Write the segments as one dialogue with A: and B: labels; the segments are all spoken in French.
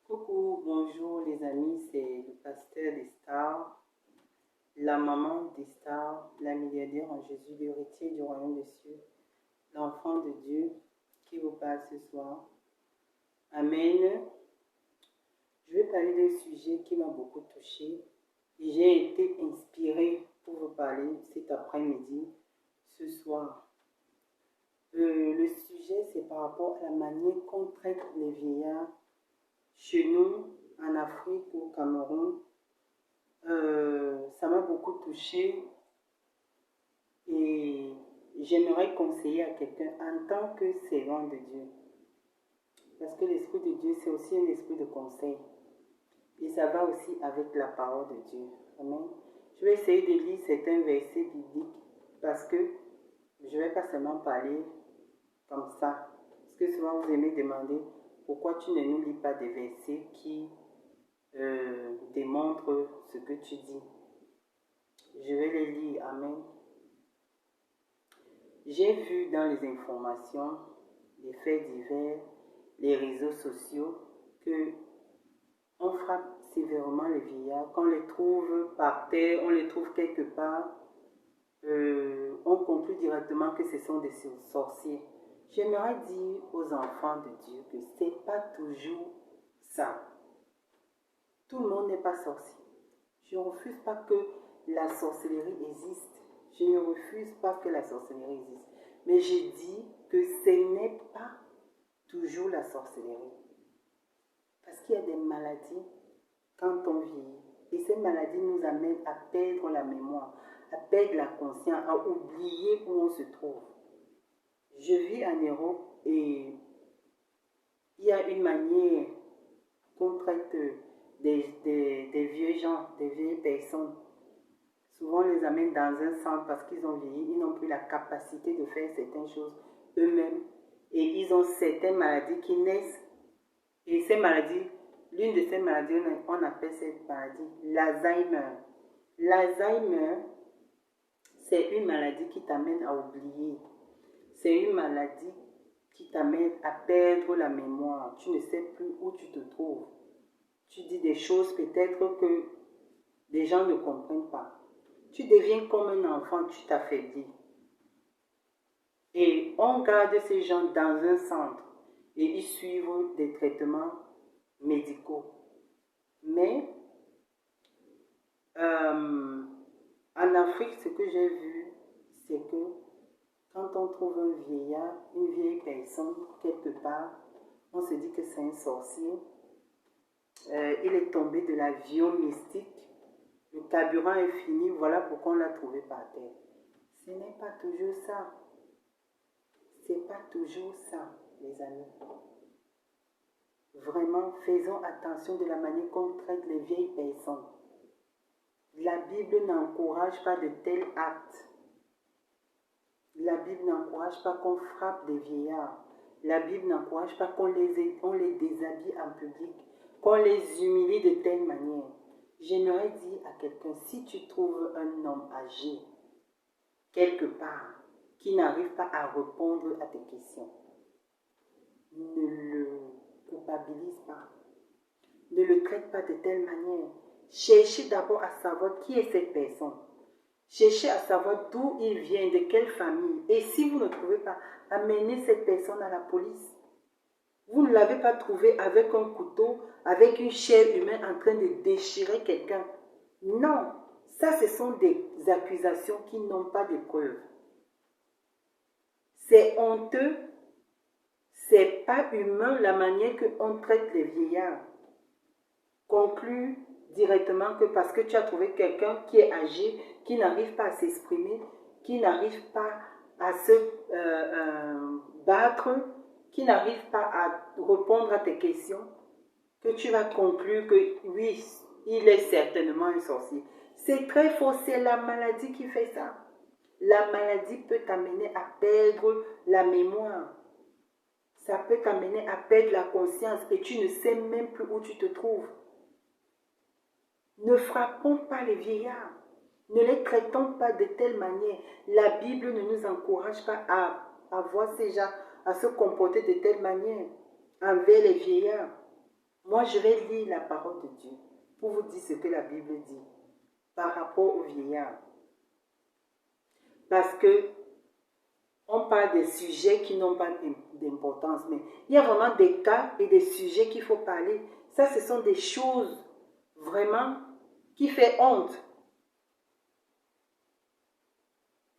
A: Coucou, bonjour les amis, c'est le pasteur des stars, la maman des stars, la milliardaire en Jésus, l'héritier du royaume des cieux, l'enfant de Dieu qui vous parle ce soir. Amen. Je vais parler d'un sujet qui m'a beaucoup touché et j'ai été inspirée pour vous parler cet après-midi, ce soir. Le sujet, c'est par rapport à la manière qu'on traite les vieillards chez nous, en Afrique, au Cameroun. Ça m'a beaucoup touchée et j'aimerais conseiller à quelqu'un en tant que servant de Dieu. Parce que l'Esprit de Dieu, c'est aussi un esprit de conseil. Et ça va aussi avec la parole de Dieu. Amen. Je vais essayer de lire certains versets bibliques parce que je ne vais pas seulement parler comme ça. Parce que souvent vous aimez demander pourquoi tu ne nous lis pas des versets qui démontrent ce que tu dis. Je vais les lire. Amen. J'ai vu dans les informations, les faits divers, les réseaux sociaux, que on frappe sévèrement les vieillards. Quand on les trouve par terre, on les trouve quelque part, on conclut directement que ce sont des sorciers. J'aimerais dire aux enfants de Dieu que ce n'est pas toujours ça. Tout le monde n'est pas sorcier. Je ne refuse pas que la sorcellerie existe. Je ne refuse pas que la sorcellerie existe. Mais je dis que ce n'est pas toujours la sorcellerie. Parce qu'il y a des maladies quand on vieillit. Et ces maladies nous amènent à perdre la mémoire, à perdre la conscience, à oublier où on se trouve. Je vis en Europe et il y a une manière qu'on traite des vieux gens, des vieilles personnes. Souvent, on les amène dans un centre parce qu'ils ont vieilli, ils n'ont plus la capacité de faire certaines choses eux-mêmes. Et ils ont certaines maladies qui naissent. Et ces maladies, l'une de ces maladies, on appelle cette maladie l'Alzheimer. L'Alzheimer, c'est une maladie qui t'amène à oublier. C'est une maladie qui t'amène à perdre la mémoire. Tu ne sais plus où tu te trouves. Tu dis des choses peut-être que les gens ne comprennent pas. Tu deviens comme un enfant, tu t'affaiblis. Et on garde ces gens dans un centre et ils suivent des traitements médicaux. Mais en Afrique, ce que j'ai vu, c'est que quand on trouve un vieillard, une vieille personne quelque part, on se dit que c'est un sorcier. Il est tombé de l'avion mystique. Le carburant est fini, voilà pourquoi on l'a trouvé par terre. Ce n'est pas toujours ça. C'est pas toujours ça, les amis. Vraiment, faisons attention de la manière qu'on traite les vieilles personnes. La Bible n'encourage pas de tels actes. La Bible n'encourage pas qu'on frappe des vieillards. La Bible n'encourage pas qu'on les déshabille en public, qu'on les humilie de telle manière. J'aimerais dire à quelqu'un, si tu trouves un homme âgé, quelque part, qui n'arrive pas à répondre à tes questions, ne le culpabilise pas. Ne le traite pas de telle manière. Cherchez d'abord à savoir qui est cette personne. Cherchez à savoir d'où il vient, de quelle famille. Et si vous ne trouvez pas, amenez cette personne à la police. Vous ne l'avez pas trouvé avec un couteau, avec une chair humaine en train de déchirer quelqu'un. Non, ça ce sont des accusations qui n'ont pas de preuves. C'est honteux, c'est pas humain la manière qu'on traite les vieillards. Conclure directement que parce que tu as trouvé quelqu'un qui est âgé, qui n'arrive pas à s'exprimer, qui n'arrive pas à se battre, qui n'arrive pas à répondre à tes questions, que tu vas conclure que oui, il est certainement un sorcier. C'est très faux, c'est la maladie qui fait ça. La maladie peut t'amener à perdre la mémoire. Ça peut t'amener à perdre la conscience et tu ne sais même plus où tu te trouves. Ne frappons pas les vieillards. Ne les traitons pas de telle manière. La Bible ne nous encourage pas à voir ces gens, à se comporter de telle manière envers les vieillards. Moi, je vais lire la parole de Dieu pour vous dire ce que la Bible dit par rapport aux vieillards. Parce que on parle des sujets qui n'ont pas d'importance, mais il y a vraiment des cas et des sujets qu'il faut parler. Ça, ce sont des choses vraiment qui font honte.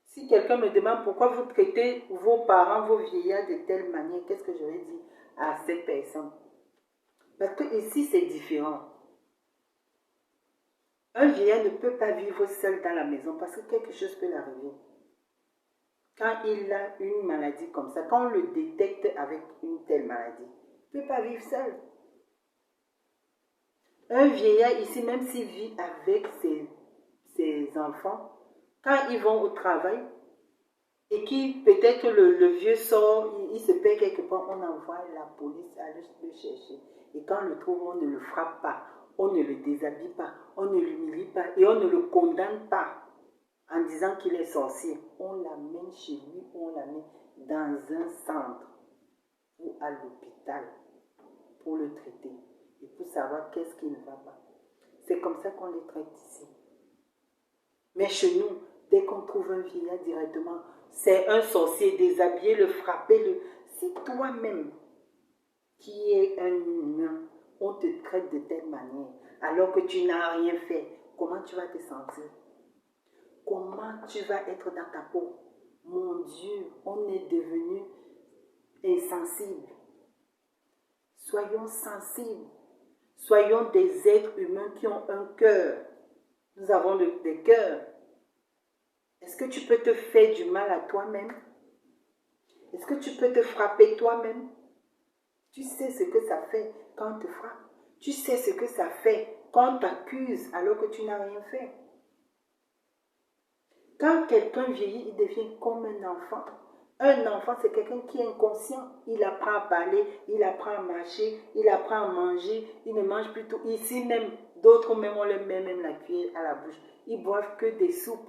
A: Si quelqu'un me demande pourquoi vous traitez vos parents, vos vieillards de telle manière, qu'est-ce que je vais dire à cette personne? Parce que ici, c'est différent. Un vieillard ne peut pas vivre seul dans la maison parce que quelque chose peut l'arriver. Quand il a une maladie comme ça, quand on le détecte avec une telle maladie, il ne peut pas vivre seul. Un vieillard ici, même s'il vit avec ses enfants, quand ils vont au travail, et qui peut-être le vieux sort, il se perd quelque part, on envoie la police à le chercher. Et quand on le trouve, on ne le frappe pas, on ne le déshabille pas, on ne l'humilie pas et on ne le condamne pas en disant qu'il est sorcier. On l'amène chez lui, on l'amène dans un centre ou à l'hôpital pour le traiter et pour savoir qu'est-ce qui ne va pas. C'est comme ça qu'on les traite ici. Mais chez nous, dès qu'on trouve un vieillard directement, c'est un sorcier, déshabillé, le frapper. Si toi-même, qui es un humain, on te traite de telle manière, alors que tu n'as rien fait, comment tu vas te sentir? Comment tu vas être dans ta peau? Mon Dieu, on est devenu insensible. Soyons sensibles. Soyons des êtres humains qui ont un cœur. Nous avons des cœurs. Est-ce que tu peux te faire du mal à toi-même? Est-ce que tu peux te frapper toi-même? Tu sais ce que ça fait quand on te frappe. Tu sais ce que ça fait quand on t'accuse alors que tu n'as rien fait. Quand quelqu'un vieillit, il devient comme un enfant. Un enfant, c'est quelqu'un qui est inconscient. Il apprend à parler, il apprend à marcher, il apprend à manger. Il ne mange plus tout. Ici même, d'autres même, on leur met même la cuillère à la bouche. Ils boivent que des soupes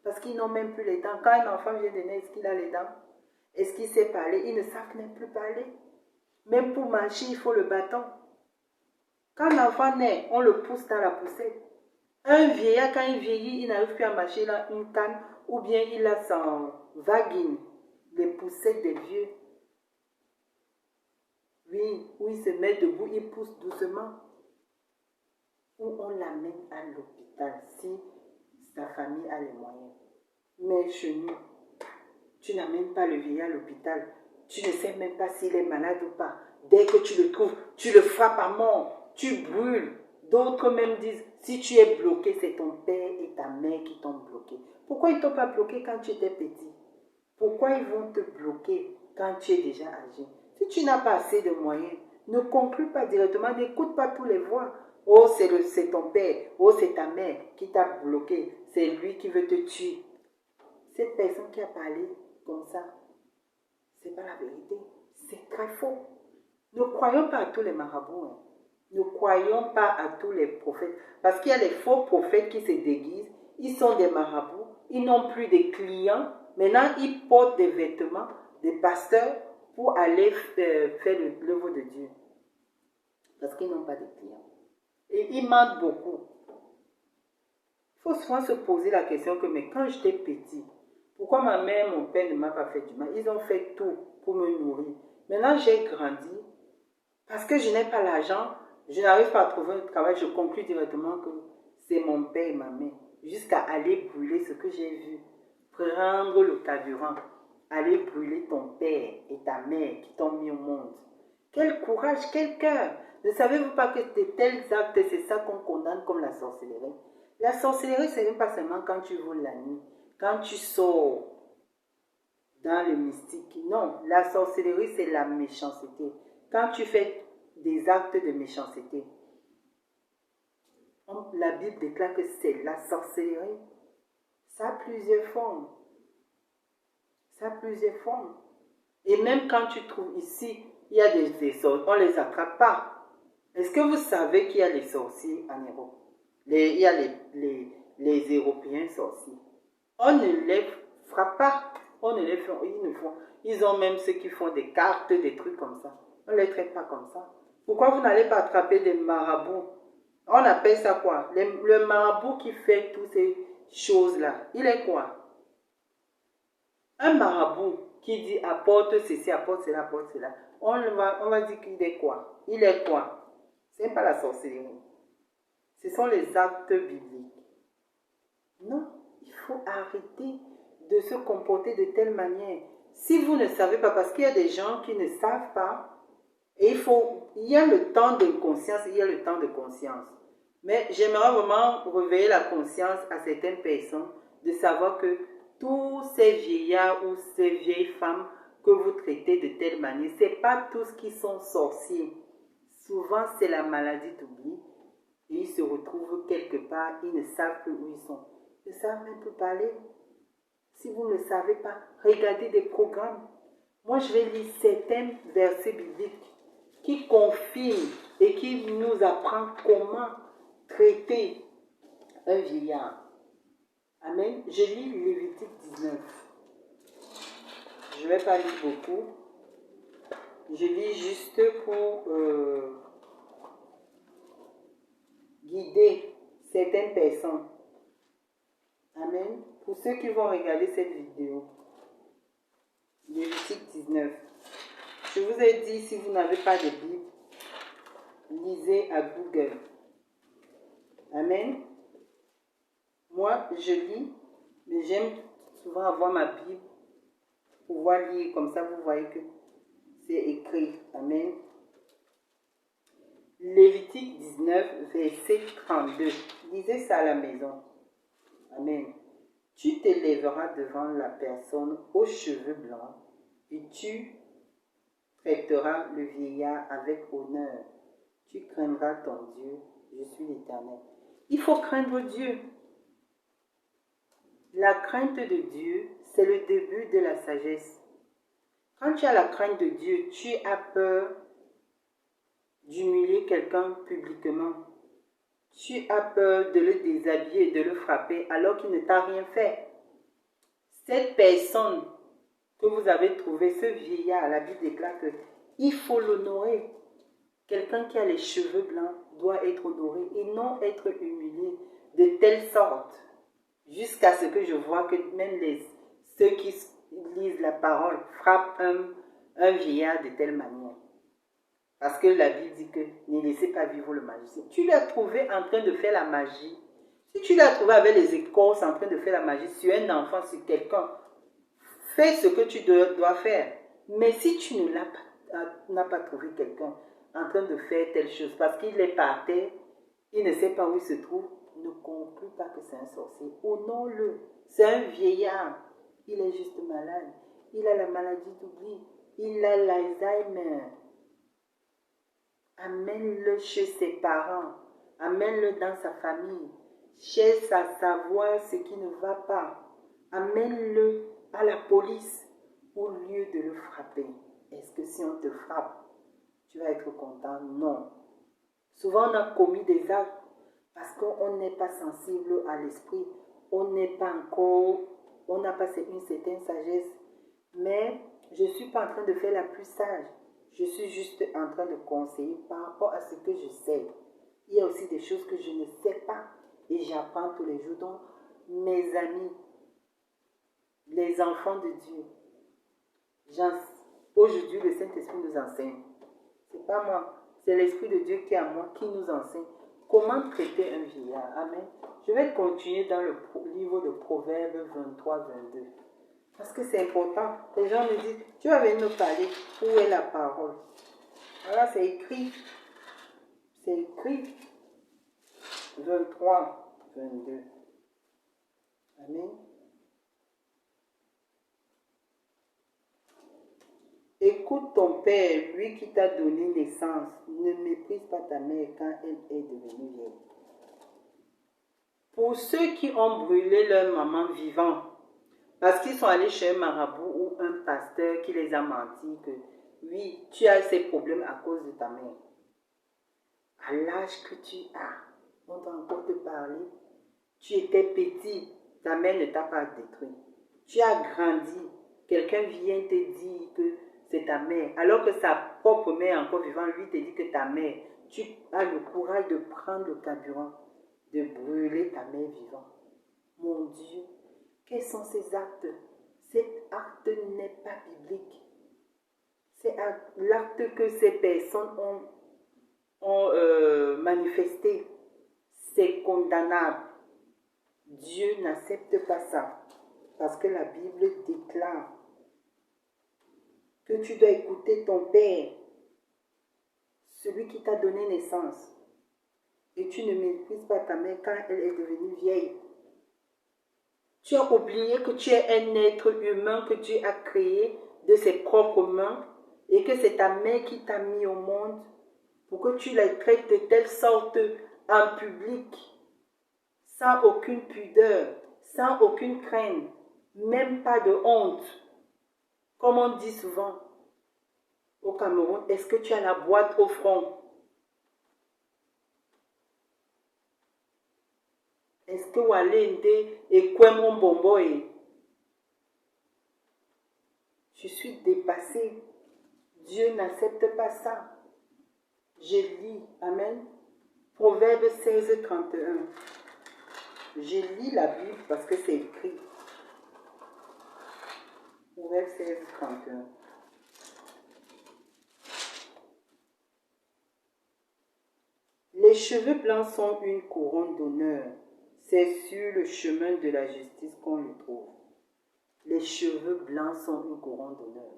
A: parce qu'ils n'ont même plus les dents. Quand un enfant vient de naître, est-ce qu'il a les dents? Est-ce qu'il sait parler? Ils ne savent même plus parler. Même pour marcher, il faut le bâton. Quand l'enfant naît, on le pousse dans la poussette. Un vieillard, quand il vieillit, il n'arrive plus à marcher, il a une canne, ou bien il a son wagon, les poussettes des vieux. Oui, où il se met debout, il pousse doucement. Ou on l'amène à l'hôpital, si sa famille a les moyens. Mais chez nous, tu n'amènes pas le vieillard à l'hôpital. Tu ne sais même pas s'il est malade ou pas. Dès que tu le trouves, tu le frappes à mort. Tu brûles. D'autres même disent, si tu es bloqué, c'est ton père et ta mère qui t'ont bloqué. Pourquoi ils ne t'ont pas bloqué quand tu étais petit? Pourquoi ils vont te bloquer quand tu es déjà âgé? Si tu n'as pas assez de moyens, ne conclue pas directement, n'écoute pas tous les voix. Oh, c'est ton père. Oh, c'est ta mère qui t'a bloqué. C'est lui qui veut te tuer. Cette personne qui a parlé comme ça, ce n'est pas la vérité. C'est très faux. Ne croyons pas à tous les marabouts. Hein. Ne croyons pas à tous les prophètes. Parce qu'il y a les faux prophètes qui se déguisent. Ils sont des marabouts. Ils n'ont plus de clients. Maintenant, ils portent des vêtements des pasteurs pour aller faire l'œuvre de Dieu. Parce qu'ils n'ont pas de clients. Et ils mentent beaucoup. Il faut souvent se poser la question que, mais quand j'étais petit, pourquoi ma mère et mon père ne m'ont pas fait du mal? Ils ont fait tout pour me nourrir. Maintenant, j'ai grandi. Parce que je n'ai pas l'argent, je n'arrive pas à trouver un travail, je conclus directement que c'est mon père et ma mère. Jusqu'à aller brûler ce que j'ai vu. Prendre le carburant. Aller brûler ton père et ta mère qui t'ont mis au monde. Quel courage, quel cœur! Ne savez-vous pas que de tels actes, c'est ça qu'on condamne comme la sorcellerie? La sorcellerie, ce n'est pas seulement quand tu voles la nuit, quand tu sors dans le mystique. Non, la sorcellerie, c'est la méchanceté. Quand tu fais des actes de méchanceté, la Bible déclare que c'est la sorcellerie. Ça a plusieurs formes. Ça a plusieurs formes. Et même quand tu trouves ici, il y a des sorciers, on ne les attrape pas. Est-ce que vous savez qu'il y a les sorciers en Europe? Il y a les Européens sorciers. On ne les frappe pas. On ne les font. Ils ont même ceux qui font des cartes, des trucs comme ça. On ne les traite pas comme ça. Pourquoi vous n'allez pas attraper des marabouts? On appelle ça quoi? Le marabout qui fait toutes ces choses-là, il est quoi? Un marabout qui dit apporte ceci, apporte cela, apporte cela. On va dire qu'il est quoi? Il est quoi? Ce n'est pas la sorcellerie. Ce sont les actes bibliques. Non, il faut arrêter de se comporter de telle manière. Si vous ne savez pas, parce qu'il y a des gens qui ne savent pas, et il y a le temps d'inconscience, il y a le temps de conscience. Mais j'aimerais vraiment réveiller la conscience à certaines personnes de savoir que tous ces vieillards ou ces vieilles femmes que vous traitez de telle manière, ce n'est pas tous qui sont sorciers. Souvent, c'est la maladie d'oubli. Et ils se retrouvent quelque part, ils ne savent plus où ils sont. Ils ne savent même plus parler. Si vous ne savez pas, regardez des programmes. Moi, je vais lire certains versets bibliques qui confirment et qui nous apprennent comment traiter un vieillard. Amen. Je lis Lévitique 19. Je ne vais pas lire beaucoup. Je lis juste pour guider certaines personnes. Amen. Pour ceux qui vont regarder cette vidéo. Lévitique 19. Je vous ai dit, si vous n'avez pas de Bible, lisez à Google. Amen. Moi, je lis, mais j'aime souvent avoir ma Bible, pouvoir lire, comme ça vous voyez que c'est écrit. Amen. Lévitique 19, verset 32. Lisez ça à la maison. Amen. Tu te lèveras devant la personne aux cheveux blancs et tu traiteras le vieillard avec honneur. Tu craindras ton Dieu. Je suis l'Éternel. Il faut craindre Dieu. La crainte de Dieu, c'est le début de la sagesse. Quand tu as la crainte de Dieu, tu as peur d'humilier quelqu'un publiquement. Tu as peur de le déshabiller et de le frapper alors qu'il ne t'a rien fait. Cette personne que vous avez trouvée, ce vieillard, la Bible déclare qu'il faut l'honorer. Quelqu'un qui a les cheveux blancs doit être honoré et non être humilié de telle sorte jusqu'à ce que je vois que même ceux qui lisent la parole frappent un vieillard de telle manière. Parce que la Bible dit que ne laissez pas vivre le magicien. Tu l'as trouvé en train de faire la magie. Si tu l'as trouvé avec les écorces en train de faire la magie sur un enfant, sur quelqu'un, fais ce que tu dois faire. Mais si tu n'as pas trouvé quelqu'un en train de faire telle chose, parce qu'il est par terre, il ne sait pas où il se trouve, ne conclue pas que c'est un sorcier. Honore-le. C'est un vieillard. Il est juste malade. Il a la maladie d'oubli. Il a l'Alzheimer. Amène-le chez ses parents. Amène-le dans sa famille. Cherche à savoir ce qui ne va pas. Amène-le à la police au lieu de le frapper. Est-ce que si on te frappe, tu vas être content? Non. Souvent, on a commis des actes parce qu'on n'est pas sensible à l'esprit. On n'est pas encore, on n'a pas une certaine sagesse. Mais je ne suis pas en train de faire la plus sage. Je suis juste en train de conseiller par rapport à ce que je sais. Il y a aussi des choses que je ne sais pas et j'apprends tous les jours. Donc, mes amis, les enfants de Dieu, aujourd'hui, le Saint-Esprit nous enseigne. Ce n'est pas moi, c'est l'Esprit de Dieu qui est en moi qui nous enseigne comment traiter un vieillard. Amen. Je vais continuer dans le livre de Proverbes 23-22. Parce que c'est important. Les gens me disent, tu vas venir nous parler, où est la parole? Voilà, c'est écrit. C'est écrit. 23-22. Amen. Écoute ton père, lui qui t'a donné naissance. Ne méprise pas ta mère quand elle est devenue vieille. Pour ceux qui ont brûlé leur maman vivant, parce qu'ils sont allés chez un marabout ou un pasteur qui les a menti que oui, tu as ces problèmes à cause de ta mère. À l'âge que tu as, on doit encore te parler. Tu étais petit, ta mère ne t'a pas détruit. Tu as grandi, quelqu'un vient te dire que c'est ta mère, alors que ça propre mère encore vivante, lui te dit que ta mère, tu as le courage de prendre le carburant, de brûler ta mère vivante. Mon Dieu, quels sont ces actes? Cet acte n'est pas biblique. C'est l'acte que ces personnes ont manifesté. C'est condamnable. Dieu n'accepte pas ça. Parce que la Bible déclare que tu dois écouter ton Père, celui qui t'a donné naissance. Et tu ne méprises pas ta mère quand elle est devenue vieille. Tu as oublié que tu es un être humain que Dieu a créé de ses propres mains et que c'est ta mère qui t'a mis au monde pour que tu la traites de telle sorte en public, sans aucune pudeur, sans aucune crainte, même pas de honte. Comme on dit souvent au Cameroun, est-ce que tu as la boîte au front? Est-ce que Walende et Kwemon Bomboy? Je suis dépassée. Dieu n'accepte pas ça. Je lis, amen, Proverbe 16, 31. Je lis la Bible parce que c'est écrit. Proverbe 16, 31. Les cheveux blancs sont une couronne d'honneur. C'est sur le chemin de la justice qu'on le trouve. Les cheveux blancs sont une couronne d'honneur.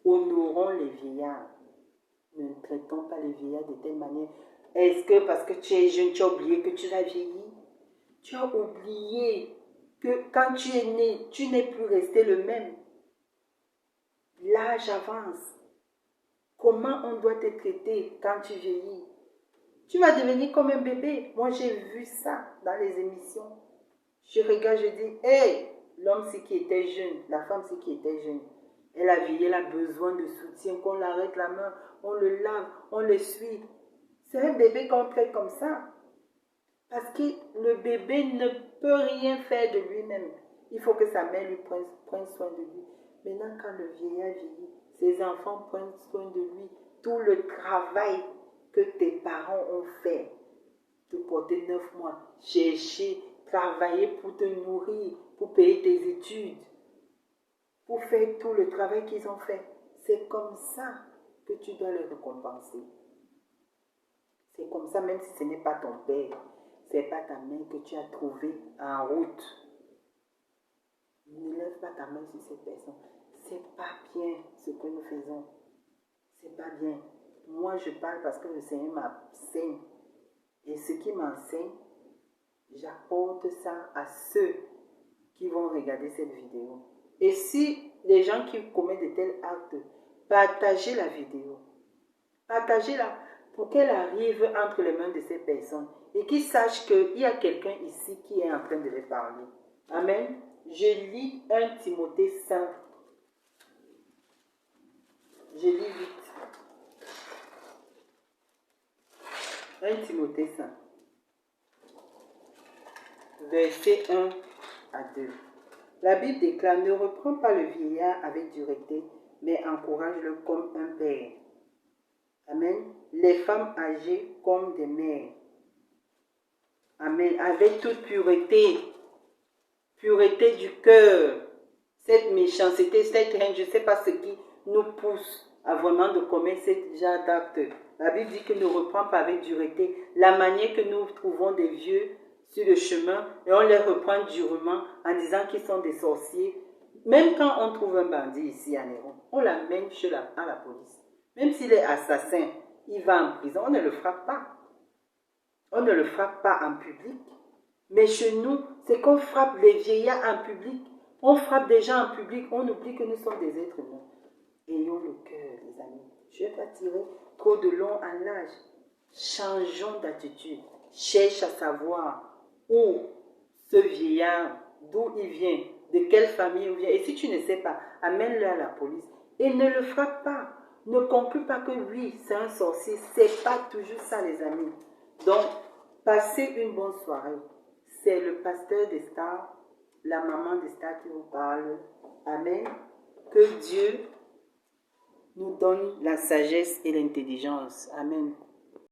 A: Honorons les vieillards. Ne traitons pas les vieillards de telle manière. Est-ce que parce que tu es jeune, tu as oublié que tu as vieilli? Tu as oublié que quand tu es né, tu n'es plus resté le même. L'âge avance. Comment on doit te traiter quand tu vieillis? Tu vas devenir comme un bébé. Moi, j'ai vu ça dans les émissions. Je regarde, je dis, hey, l'homme-ci qui était jeune, la femme-ci qui était jeune, elle a vieilli, elle a besoin de soutien, qu'on l'arrête la main, on le lave, on le suit. C'est un bébé qu'on traite comme ça. Parce que le bébé ne peut rien faire de lui-même. Il faut que sa mère lui prenne soin de lui. Maintenant, quand le vieillard vieillit, ses enfants prennent soin de lui. Tout le travail que tes parents ont fait, te porter 9 mois, chercher, travailler pour te nourrir, pour payer tes études, pour faire tout le travail qu'ils ont fait. C'est comme ça que tu dois les récompenser. C'est comme ça, même si ce n'est pas ton père, ce n'est pas ta mère que tu as trouvée en route. Ne lève pas ta main sur ces personnes. C'est pas bien ce que nous faisons. C'est pas bien. Moi, je parle parce que le Seigneur m'enseigne. Et ce qui m'enseigne, j'apporte ça à ceux qui vont regarder cette vidéo. Et si les gens qui commettent de tels actes, partagez la vidéo. Partagez-la pour qu'elle arrive entre les mains de ces personnes et qu'ils sachent qu'il y a quelqu'un ici qui est en train de les parler. Amen. Je lis 1 Timothée 5. Je lis vite. 1 Timothée 5. Versets 1 à 2. La Bible déclare, ne reprends pas le vieillard avec dureté, mais encourage-le comme un père. Amen. Les femmes âgées comme des mères. Amen. Avec toute pureté. Pureté du cœur. Cette méchanceté, cette haine, je ne sais pas ce qui nous pousse à vraiment de commettre ce genre d'acte. La Bible dit que ne reprend pas avec dureté. La manière que nous trouvons des vieux sur le chemin et on les reprend durement en disant qu'ils sont des sorciers. Même quand on trouve un bandit ici à Néron, on l'amène à la police. Même s'il est assassin, il va en prison, on ne le frappe pas. On ne le frappe pas en public. Mais chez nous, c'est qu'on frappe les vieillards en public. On frappe des gens en public, on oublie que nous sommes des êtres humains. Ayons le cœur, les amis. Je ne vais pas tirer trop de long en âge. Changeons d'attitude. Cherche à savoir où ce vieillard, d'où il vient, de quelle famille il vient. Et si tu ne sais pas, amène-le à la police. Et ne le frappe pas. Ne conclue pas que oui, c'est un sorcier. C'est pas toujours ça, les amis. Donc, passez une bonne soirée. C'est le pasteur des stars, la maman des stars qui vous parle. Amen. Que Dieu nous donne la sagesse et l'intelligence. Amen.